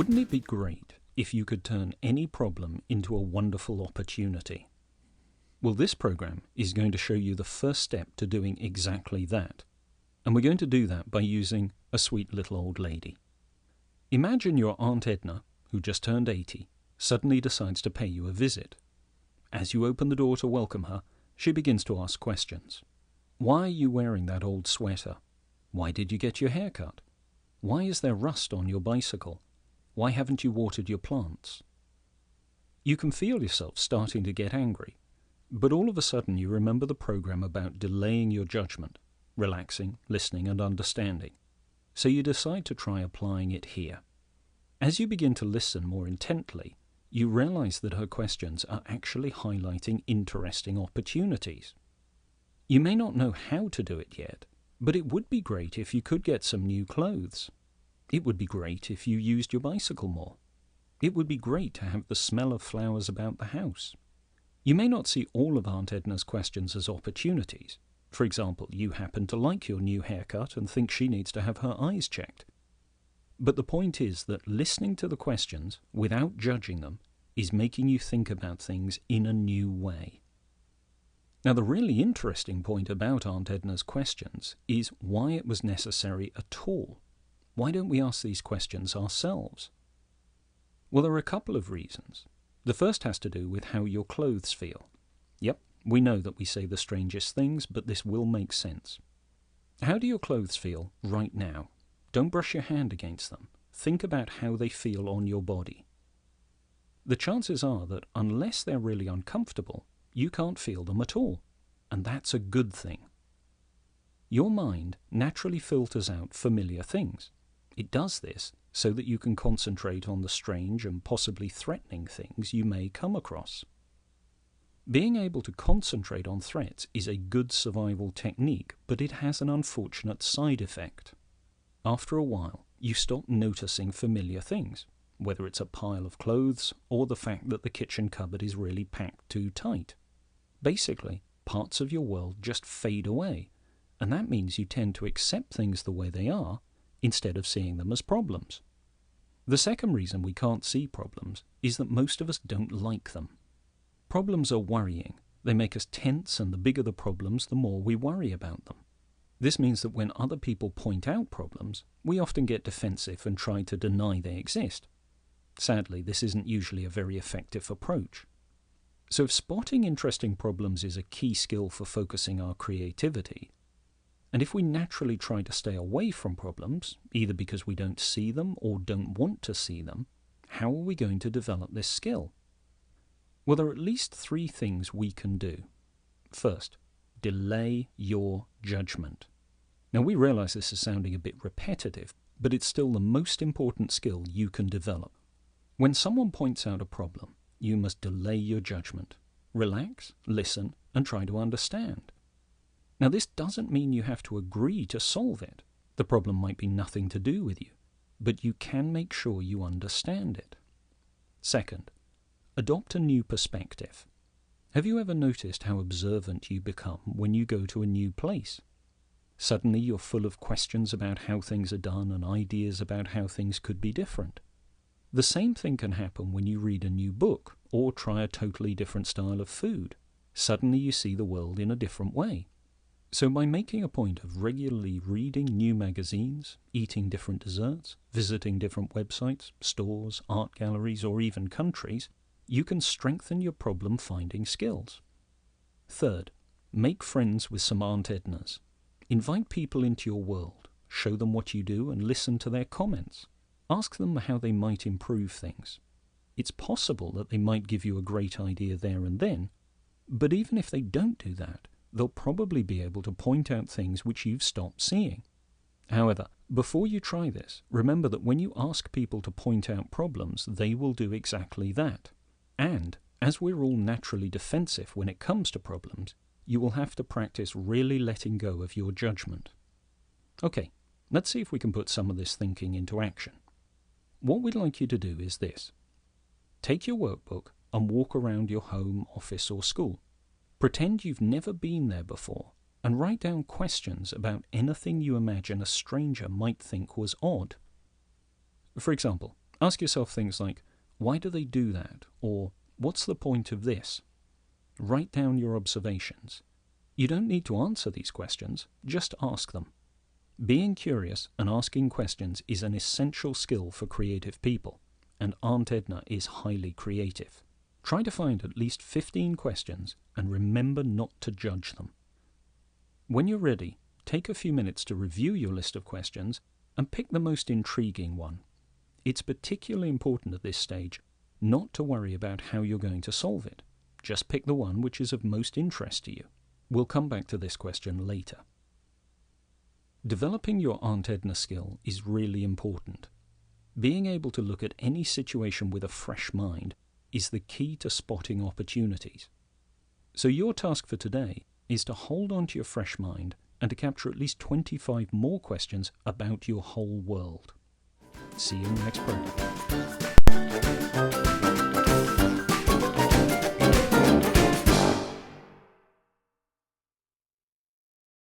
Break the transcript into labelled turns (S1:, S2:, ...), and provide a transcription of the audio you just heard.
S1: Wouldn't it be great if you could turn any problem into a wonderful opportunity? Well, this program is going to show you the first step to doing exactly that. And we're going to do that by using a sweet little old lady. Imagine your Aunt Edna, who just turned 80, suddenly decides to pay you a visit. As you open the door to welcome her, she begins to ask questions. Why are you wearing that old sweater? Why did you get your hair cut? Why is there rust on your bicycle? Why haven't you watered your plants? You can feel yourself starting to get angry, but all of a sudden you remember the program about delaying your judgment, relaxing, listening, and understanding. So you decide to try applying it here. As you begin to listen more intently, you realize that her questions are actually highlighting interesting opportunities. You may not know how to do it yet, but it would be great if you could get some new clothes. It would be great if you used your bicycle more. It would be great to have the smell of flowers about the house. You may not see all of Aunt Edna's questions as opportunities. For example, you happen to like your new haircut and think she needs to have her eyes checked. But the point is that listening to the questions without judging them is making you think about things in a new way. Now, the really interesting point about Aunt Edna's questions is why it was necessary at all. Why don't we ask these questions ourselves? Well, there are a couple of reasons. The first has to do with how your clothes feel. Yep, we know that we say the strangest things, but this will make sense. How do your clothes feel right now? Don't brush your hand against them. Think about how they feel on your body. The chances are that unless they're really uncomfortable, you can't feel them at all, and that's a good thing. Your mind naturally filters out familiar things. It does this so that you can concentrate on the strange and possibly threatening things you may come across. Being able to concentrate on threats is a good survival technique, but it has an unfortunate side effect. After a while, you stop noticing familiar things, whether it's a pile of clothes or the fact that the kitchen cupboard is really packed too tight. Basically, parts of your world just fade away, and that means you tend to accept things the way they are instead of seeing them as problems. The second reason we can't see problems is that most of us don't like them. Problems are worrying. They make us tense, and the bigger the problems, the more we worry about them. This means that when other people point out problems, we often get defensive and try to deny they exist. Sadly, this isn't usually a very effective approach. So if spotting interesting problems is a key skill for focusing our creativity, and if we naturally try to stay away from problems, either because we don't see them or don't want to see them, how are we going to develop this skill? Well, there are at least 3 things we can do. First, delay your judgment. Now, we realize this is sounding a bit repetitive, but it's still the most important skill you can develop. When someone points out a problem, you must delay your judgment. Relax, listen, and try to understand. Now, this doesn't mean you have to agree to solve it. The problem might be nothing to do with you, but you can make sure you understand it. Second, adopt a new perspective. Have you ever noticed how observant you become when you go to a new place? Suddenly you're full of questions about how things are done and ideas about how things could be different. The same thing can happen when you read a new book or try a totally different style of food. Suddenly you see the world in a different way. So by making a point of regularly reading new magazines, eating different desserts, visiting different websites, stores, art galleries, or even countries, you can strengthen your problem-finding skills. Third, make friends with some Aunt Ednas. Invite people into your world, show them what you do, and listen to their comments. Ask them how they might improve things. It's possible that they might give you a great idea there and then, but even if they don't do that, they'll probably be able to point out things which you've stopped seeing. However, before you try this, remember that when you ask people to point out problems, they will do exactly that. And, as we're all naturally defensive when it comes to problems, you will have to practice really letting go of your judgment. Okay, let's see if we can put some of this thinking into action. What we'd like you to do is this. Take your workbook and walk around your home, office, or school. Pretend you've never been there before, and write down questions about anything you imagine a stranger might think was odd. For example, Ask yourself things like, why do they do that? Or, what's the point of this? Write down your observations. You don't need to answer these questions, just ask them. Being curious and asking questions is an essential skill for creative people, and Aunt Edna is highly creative. Try to find at least 15 questions and remember not to judge them. When you're ready, take a few minutes to review your list of questions and pick the most intriguing one. It's particularly important at this stage not to worry about how you're going to solve it. Just pick the one which is of most interest to you. We'll come back to this question later. Developing your Aunt Edna skill is really important. Being able to look at any situation with a fresh mind is the key to spotting opportunities. So your task for today is to hold on to your fresh mind and to capture at least 25 more questions about your whole world. See you in the next program.